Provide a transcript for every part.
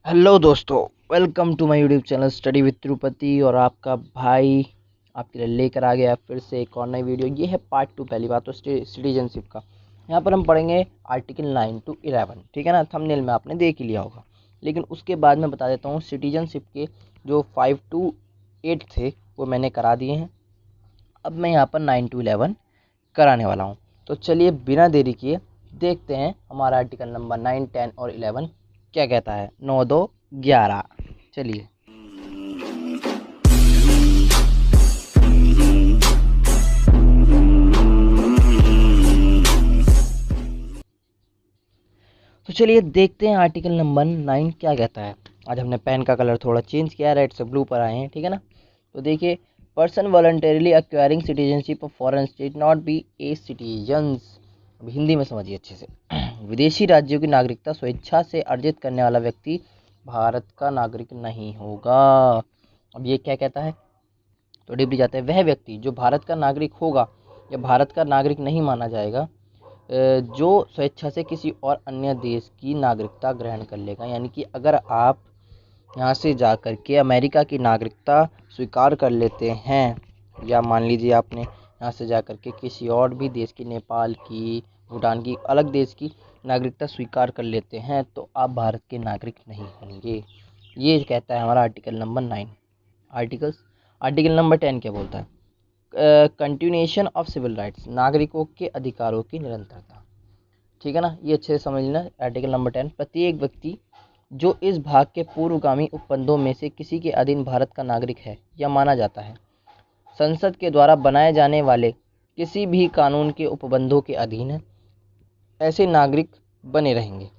Hello दोस्तों, welcome to my YouTube channel study with Tirupati. और आपका भाई आपके लिए लेकर आ गया फिर से एक और नई वीडियो। ये है पार्ट 2। पहली बात तो सिटीजनशिप का। यहाँ पर हम पढ़ेंगे आर्टिकल 9 to 11। ठीक है ना, थंबनेल में आपने देख ही लिया होगा। लेकिन उसके बाद मैं बता देता हूँ सिटीजनशिप के जो 5 to 8 थे वो मैंने करा दिए हैं। अब मैं यहाँ पर 9 to 11 कराने वाला हूँ। तो चलिए बिना देरी किए देखते हैं हमारा आर्टिकल नंबर 9, 10 और 11 क्या कहता है। 9, 2, 11। चलिए तो चलिए देखते हैं आर्टिकल नंबर 9 क्या कहता है। आज हमने पेन का कलर थोड़ा चेंज किया है, रेड से ब्लू पर आए हैं। ठीक है ना, तो देखिए, person voluntarily acquiring citizenship of foreign state not be A citizens. अब हिंदी में समझिए अच्छे से। विदेशी राज्यों की नागरिकता स्वेच्छा से अर्जित करने वाला व्यक्ति भारत का नागरिक नहीं होगा। अब ये क्या कहता है, तो डिब्री जाते हैं, वह व्यक्ति जो भारत का नागरिक होगा या भारत का नागरिक नहीं माना जाएगा जो स्वेच्छा से किसी और अन्य देश की नागरिकता ग्रहण कर लेगा। यानी कि अगर आप यहाँ से जा कर के अमेरिका की नागरिकता स्वीकार कर लेते हैं, या मान लीजिए आपने यहाँ से जा कर के किसी और भी देश की, नेपाल की, भूटान की, अलग देश की नागरिकता स्वीकार कर लेते हैं, तो आप भारत के नागरिक नहीं होंगे। ये कहता है हमारा आर्टिकल नंबर 9। आर्टिकल नंबर 10 क्या बोलता है, कंटिन्यूएशन ऑफ सिविल राइट्स, नागरिकों के अधिकारों की निरंतरता। ठीक है ना, ये अच्छे से समझ लेना। आर्टिकल नंबर 10, प्रत्येक व्यक्ति जो इस भाग के पूर्वगामी उपबंधों में से किसी के अधीन भारत का नागरिक है या माना जाता है, संसद के द्वारा बनाए जाने वाले किसी भी कानून के उपबंधों के अधीन है, ऐसे नागरिक बने रहेंगे।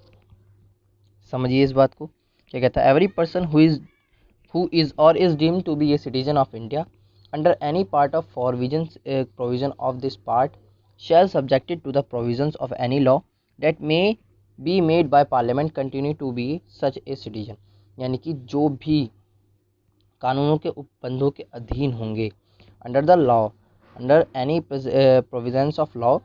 समझिए इस बात को क्या कहता है। Every person who is or is deemed to be a citizen of India under any part of provision of this part shall subjected to the provisions of any law that may be made by parliament continue to be such a citizen। यानी कि जो भी कानूनों के उपबंधों के अधीन होंगे, under the law, under any provisions of law,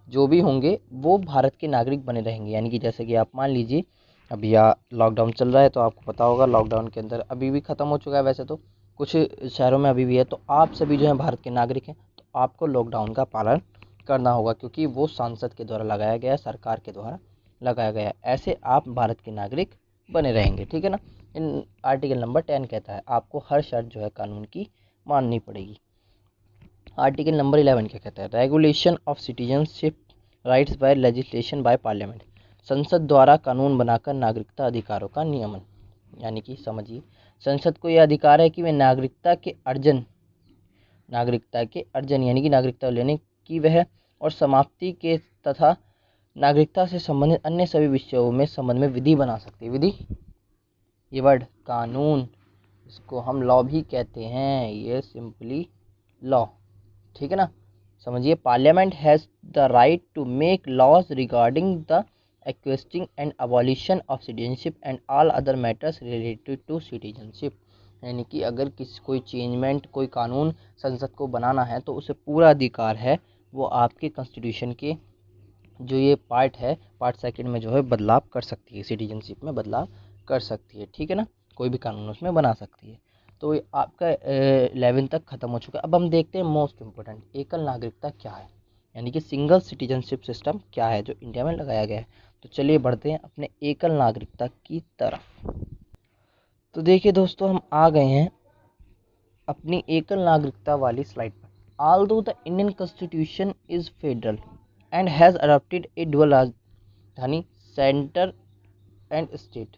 जो भी होंगे वो भारत के नागरिक बने रहेंगे। यानी कि जैसे कि आप मान लीजिए अभी लॉकडाउन चल रहा है, तो आपको पता होगा लॉकडाउन के अंदर अभी भी ख़त्म हो चुका है, वैसे तो कुछ शहरों में अभी भी है। तो आप सभी जो हैं भारत के नागरिक हैं, तो आपको लॉकडाउन का पालन करना होगा, क्योंकि वो सांसद के द्वारा लगाया गया है, सरकार के द्वारा लगाया गया है। ऐसे आप भारत के नागरिक बने रहेंगे। ठीक है ना। इन आर्टिकल नंबर 10 कहता है आपको हर शर्त जो है कानून की माननी पड़ेगी। आर्टिकल नंबर 11 क्या कहता है, regulation of citizenship rights by legislation by parliament, संसद द्वारा कानून बनाकर नागरिकता अधिकारों का नियमन। यानी कि समझिए, संसद को यह अधिकार है कि वे नागरिकता के अर्जन यानी कि नागरिकता लेने की वह और समाप्ति के तथा नागरिकता से संबंधित अन्य सभी विषयों में संबंध में विधि बना सकती है। विधि, ये वर्ड कानून, इसको हम लॉ भी कहते हैं, ये सिंपली लॉ। ठीक है ना। समझिए, parliament has the right to make laws regarding the acquisition and abolition of citizenship and all other matters related to citizenship. यानी कि अगर कोई चेंजमेंट, कोई कानून संसद को बनाना है, तो उसे पूरा अधिकार है, वो आपके कॉन्स्टिट्यूशन के जो ये पार्ट है, पार्ट सेकंड में जो है बदलाव कर सकती है, सिटीजनशिप में बदलाव कर सकती है। ठीक है ना, कोई भी कानून उसमें बना सकती है। तो ये आपका 11 तक ख़त्म हो चुका है। अब हम देखते हैं मोस्ट इम्पोर्टेंट, एकल नागरिकता क्या है, यानी कि सिंगल सिटीजनशिप सिस्टम क्या है जो इंडिया में लगाया गया है। तो चलिए बढ़ते हैं अपने एकल नागरिकता की तरफ। तो देखिए दोस्तों, हम आ गए हैं अपनी एकल नागरिकता वाली स्लाइड पर। Although the Indian constitution is federal and has adopted A dual राजधानी सेंटर एंड स्टेट।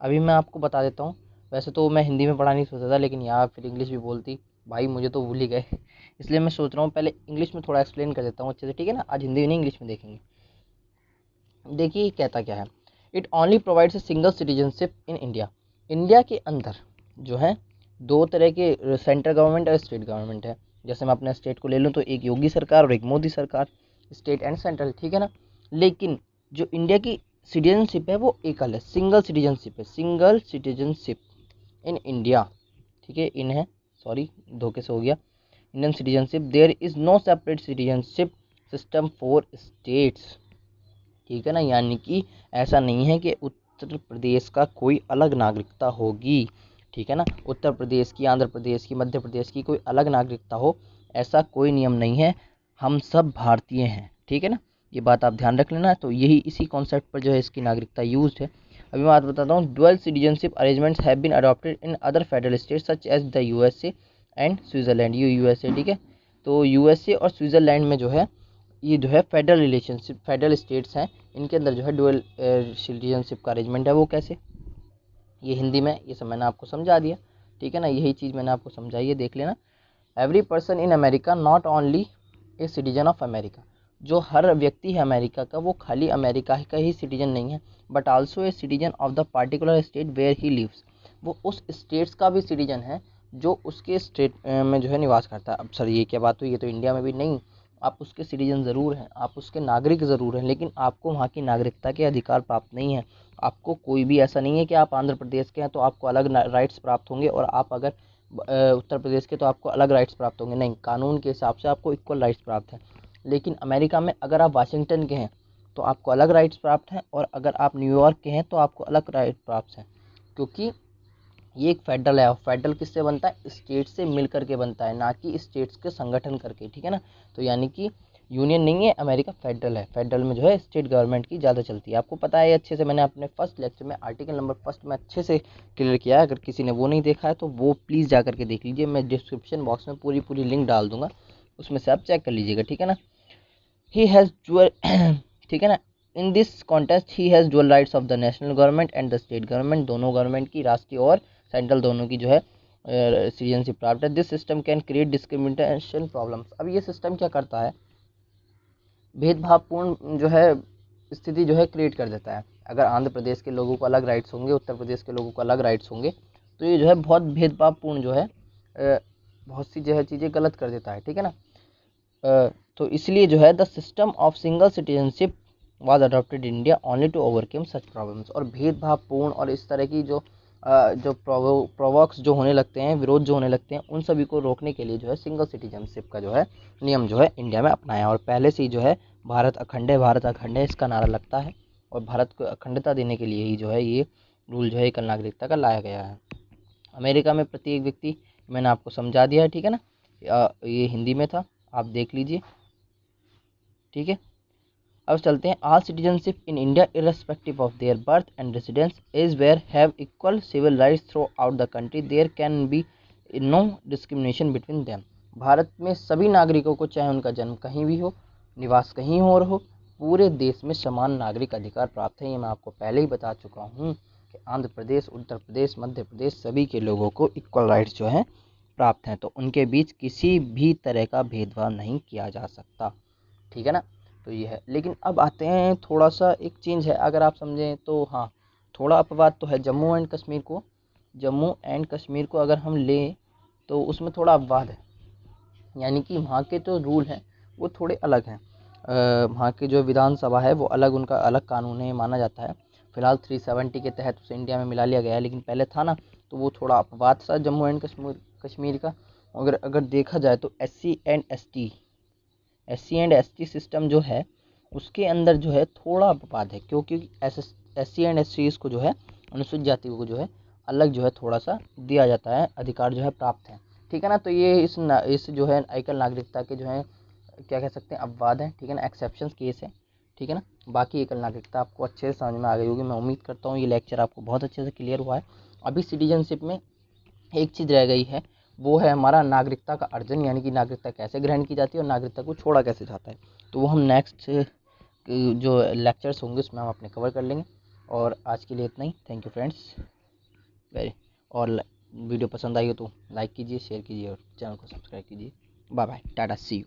अभी मैं आपको बता देता हूँ, वैसे तो मैं हिंदी में पढ़ा नहीं सोचा था, लेकिन यहाँ फिर इंग्लिश भी बोलती, भाई मुझे तो भूल ही गए। इसलिए मैं सोच रहा हूँ पहले इंग्लिश में थोड़ा एक्सप्लेन कर देता हूँ अच्छे से। ठीक है ना, आज हिंदी में नहीं इंग्लिश में देखेंगे। देखिए कहता क्या है, it only provides a single citizenship in India. India के अंदर जो है दो तरह के सेंट्रल गवर्नमेंट और स्टेट गवर्नमेंट है। जैसे मैं अपने स्टेट को ले लूँ तो एक योगी सरकार और एक मोदी सरकार, स्टेट एंड सेंट्रल। ठीक है ना, लेकिन जो इंडिया की सिटीजनशिप है वो एकल है, सिंगल सिटीजनशिप है, सिंगल सिटीजनशिप इन इंडिया। ठीक है, इन है, सॉरी धोखे से हो गया, Indian citizenship. There is no separate citizenship system for states. ठीक है ना, यानी कि ऐसा नहीं है कि उत्तर प्रदेश का कोई अलग नागरिकता होगी, ठीक है ना। उत्तर प्रदेश की, आंध्र प्रदेश की, मध्य प्रदेश की कोई अलग नागरिकता हो, ऐसा कोई नियम नहीं है। हम सब भारतीय हैं, ठीक है ना, ये बात आप ध्यान रख लेना। तो यही इसी कॉन्सेप्ट पर जो है इसकी नागरिकता यूज है। अभी मैं बात बताता हूँ, dual citizenship arrangements have been adopted in other federal states such as the USA and Switzerland. ये यूएसए, ठीक है। तो यूएसए और स्विट्जरलैंड में जो है ये जो है फेडरल रिलेशनशिप, फेडरल स्टेट्स हैं, इनके अंदर जो है डुअल सिटीजनशिप का अरेंजमेंट है। वो कैसे, ये हिंदी में, ये सब मैंने आपको समझा दिया, ठीक है ना, यही चीज़ मैंने आपको समझाई है, देख लेना। Every person in America not only A citizen of America, जो हर व्यक्ति है अमेरिका का वो खाली अमेरिका का ही सिटीजन नहीं है, but also a citizen of the particular state where he lives, वो उस स्टेट्स का भी सिटीजन है जो उसके स्टेट में जो है निवास करता है। अब सर ये क्या बात हुई, ये तो इंडिया में भी नहीं, आप उसके सिटीजन ज़रूर हैं, आप उसके नागरिक ज़रूर हैं, लेकिन आपको वहाँ की नागरिकता के अधिकार प्राप्त नहीं है। आपको कोई भी ऐसा नहीं है कि आप आंध्र प्रदेश के हैं तो आपको अलग राइट्स प्राप्त होंगे, और आप अगर उत्तर प्रदेश के तो आपको अलग राइट्स प्राप्त होंगे, नहीं, कानून के हिसाब से आपको इक्वल राइट्स प्राप्त हैं। लेकिन अमेरिका में अगर आप वाशिंगटन के हैं तो आपको अलग राइट्स प्राप्त हैं, और अगर आप न्यूयॉर्क के हैं तो आपको अलग राइट्स प्राप्त हैं, क्योंकि ये एक फेडरल है। और फेडरल किससे बनता है, स्टेट से मिल करके बनता है, ना कि स्टेट्स के संगठन करके, ठीक है ना। तो यानी कि यूनियन नहीं है अमेरिका, फेडरल है। फेडरल में जो है स्टेट गवर्नमेंट की ज़्यादा चलती है, आपको पता है अच्छे से। मैंने अपने फर्स्ट लेक्चर में आर्टिकल नंबर फर्स्ट में अच्छे से क्लियर किया है, अगर किसी ने वो नहीं देखा है तो वो प्लीज़ जा करके देख लीजिए। मैं डिस्क्रिप्शन बॉक्स में पूरी लिंक डाल दूंगा, उसमें से आप चेक कर लीजिएगा, ठीक है ना। ही हैज़ डुअल ठीक है ना, in this contest he has dual rights of the national government and the state government, दोनों गवर्नमेंट की, राष्ट्रीय और सेंट्रल दोनों की जो है सिटीजनशिप प्राप्त है। This system can create discrimination problems. अब ये सिस्टम क्या करता है, भेदभावपूर्ण जो है स्थिति जो है क्रिएट कर देता है। अगर आंध्र प्रदेश के लोगों को अलग राइट्स होंगे, उत्तर प्रदेश के लोगों को अलग राइट्स होंगे, तो ये जो है बहुत भेदभावपूर्ण जो है बहुत सी जो है चीज़ें गलत कर देता है, ठीक है ना। तो इसलिए जो है the system of single citizenship was adopted in India only to overcome such problems. और भेदभावपूर्ण और इस तरह की जो प्रोवॉक्स जो होने लगते हैं, विरोध जो होने लगते हैं, उन सभी को रोकने के लिए जो है सिंगल सिटीजनशिप का जो है नियम जो है इंडिया में अपनाया। और पहले से ही जो है भारत अखंड है, भारत अखंड है, इसका नारा लगता है, और भारत को अखंडता देने के लिए ही जो है ये रूल जो है एकल नागरिकता का लाया गया है। अमेरिका में प्रत्येक व्यक्ति, मैंने आपको समझा दिया है, ठीक है ना, ये हिंदी में था, आप देख लीजिए, ठीक है। अब चलते हैं, all citizenship in India irrespective of their birth and residence is where have equal civil rights throughout the country, there can be no discrimination between them. Bharat में सभी नागरिकों को, चाहे उनका जन्म कहीं भी हो, निवास कहीं और हो, पूरे देश में समान नागरिक अधिकार प्राप्त है। ये मैं आपको पहले ही बता चुका हूँ कि आंध्र प्रदेश, उत्तर प्रदेश, मध्य प्रदेश, सभी के लोगों को इक्वल राइट्स जो हैं प्राप्त हैं, तो उनके बीच किसी भी तरह का भेदभाव नहीं किया जा सकता, ठीक है ना। तो ये है, लेकिन अब आते हैं, थोड़ा सा एक चेंज है, अगर आप समझें तो हाँ, थोड़ा अपवाद तो है। जम्मू एंड कश्मीर को, जम्मू एंड कश्मीर को अगर हम लें तो उसमें थोड़ा अपवाद है, यानी कि वहाँ के जो रूल हैं वो थोड़े अलग हैं। वहाँ की जो विधानसभा है वो अलग, उनका अलग कानून है, माना जाता है। फिलहाल 370 के तहत उसे इंडिया में मिला लिया गया है, लेकिन पहले था ना, तो वो थोड़ा अपवाद था जम्मू एंड कश्मीर का। अगर देखा जाए तो S C and S T system जो है उसके अंदर जो है थोड़ा अपवाद है, क्योंकि SC एंड STs को जो है, अनुसूचित जाति को जो है अलग जो है थोड़ा सा दिया जाता है, अधिकार जो है प्राप्त है, ठीक है ना। तो ये इस जो है एकल नागरिकता के जो है क्या कह सकते हैं, अपवाद है, ठीक है ना, एक्सेप्शंस केस है, ठीक है ना। बाकी एकल नागरिकता आपको अच्छे से समझ में आ गई होगी, मैं उम्मीद करता हूँ ये लेक्चर आपको बहुत अच्छे से क्लियर हुआ है। अभी सिटीजनशिप में एक चीज़ रह गई है, वो है हमारा नागरिकता का अर्जन, यानी कि नागरिकता कैसे ग्रहण की जाती है और नागरिकता को छोड़ा कैसे जाता है। तो वो हम नेक्स्ट जो लेक्चर्स होंगे उसमें हम अपने कवर कर लेंगे। और आज के लिए इतना ही, थैंक यू फ्रेंड्स वेरी। और वीडियो पसंद आई हो तो लाइक कीजिए, शेयर कीजिए और चैनल को सब्सक्राइब कीजिए। Bye bye, tata, see you.